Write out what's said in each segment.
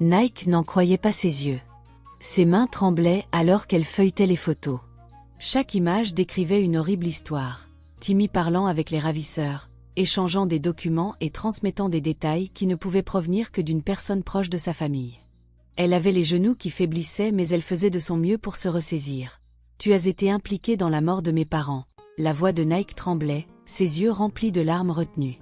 Nike n'en croyait pas ses yeux. Ses mains tremblaient alors qu'elle feuilletait les photos. Chaque image décrivait une horrible histoire. Timmy parlant avec les ravisseurs, échangeant des documents et transmettant des détails qui ne pouvaient provenir que d'une personne proche de sa famille. Elle avait les genoux qui faiblissaient mais elle faisait de son mieux pour se ressaisir. « Tu as été impliqué dans la mort de mes parents. » La voix de Nike tremblait, ses yeux remplis de larmes retenues.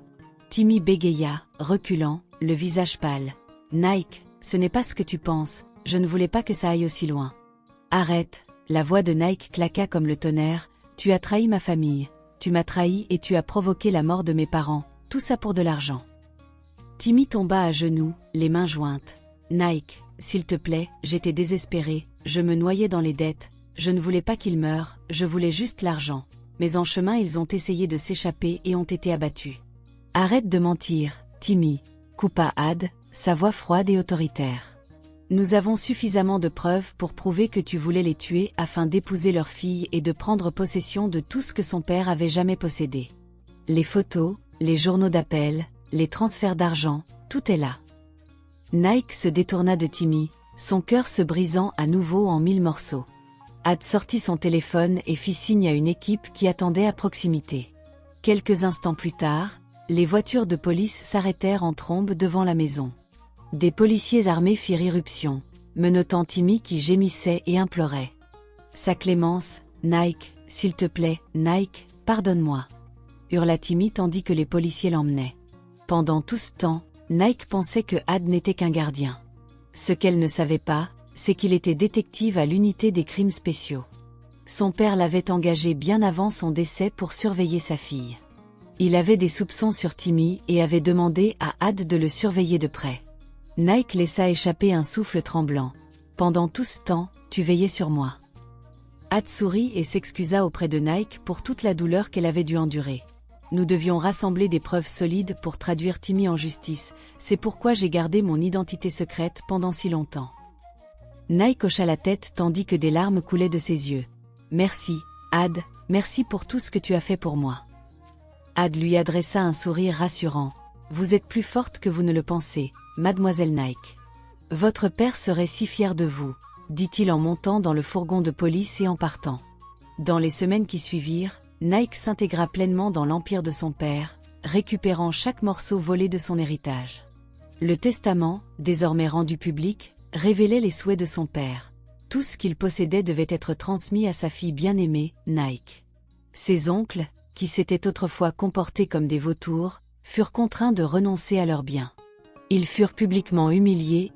Timmy bégaya, reculant, le visage pâle. « Nike, ce n'est pas ce que tu penses, je ne voulais pas que ça aille aussi loin. » « Arrête !» La voix de Nike claqua comme le tonnerre. « Tu as trahi ma famille. Tu m'as trahi et tu as provoqué la mort de mes parents, tout ça pour de l'argent. » Timmy tomba à genoux, les mains jointes. « Nike, s'il te plaît, j'étais désespéré, je me noyais dans les dettes, je ne voulais pas qu'il meure, je voulais juste l'argent. Mais en chemin ils ont essayé de s'échapper et ont été abattus. »« Arrête de mentir, Timmy » coupa Had, sa voix froide et autoritaire. « Nous avons suffisamment de preuves pour prouver que tu voulais les tuer afin d'épouser leur fille et de prendre possession de tout ce que son père avait jamais possédé. Les photos, les journaux d'appel, les transferts d'argent, tout est là. » Nike se détourna de Timmy, son cœur se brisant à nouveau en 1000 morceaux. Had sortit son téléphone et fit signe à une équipe qui attendait à proximité. Quelques instants plus tard, les voitures de police s'arrêtèrent en trombe devant la maison. Des policiers armés firent irruption, menottant Timmy qui gémissait et implorait. « Sa clémence, Nike, s'il te plaît, Nike, pardonne-moi » hurla Timmy tandis que les policiers l'emmenaient. Pendant tout ce temps, Nike pensait que Had n'était qu'un gardien. Ce qu'elle ne savait pas, c'est qu'il était détective à l'unité des crimes spéciaux. Son père l'avait engagé bien avant son décès pour surveiller sa fille. Il avait des soupçons sur Timmy et avait demandé à Had de le surveiller de près. Nike laissa échapper un souffle tremblant. « Pendant tout ce temps, tu veillais sur moi. » Had sourit et s'excusa auprès de Nike pour toute la douleur qu'elle avait dû endurer. « Nous devions rassembler des preuves solides pour traduire Timmy en justice, c'est pourquoi j'ai gardé mon identité secrète pendant si longtemps. » Nike hocha la tête tandis que des larmes coulaient de ses yeux. « Merci, Had, merci pour tout ce que tu as fait pour moi. » Had lui adressa un sourire rassurant. « Vous êtes plus forte que vous ne le pensez, mademoiselle Nike. Votre père serait si fier de vous, » dit-il en montant dans le fourgon de police et en partant. Dans les semaines qui suivirent, Nike s'intégra pleinement dans l'empire de son père, récupérant chaque morceau volé de son héritage. Le testament, désormais rendu public, révélait les souhaits de son père. Tout ce qu'il possédait devait être transmis à sa fille bien-aimée, Nike. Ses oncles, qui s'étaient autrefois comportés comme des vautours, furent contraints de renoncer à leurs biens. Ils furent publiquement humiliés et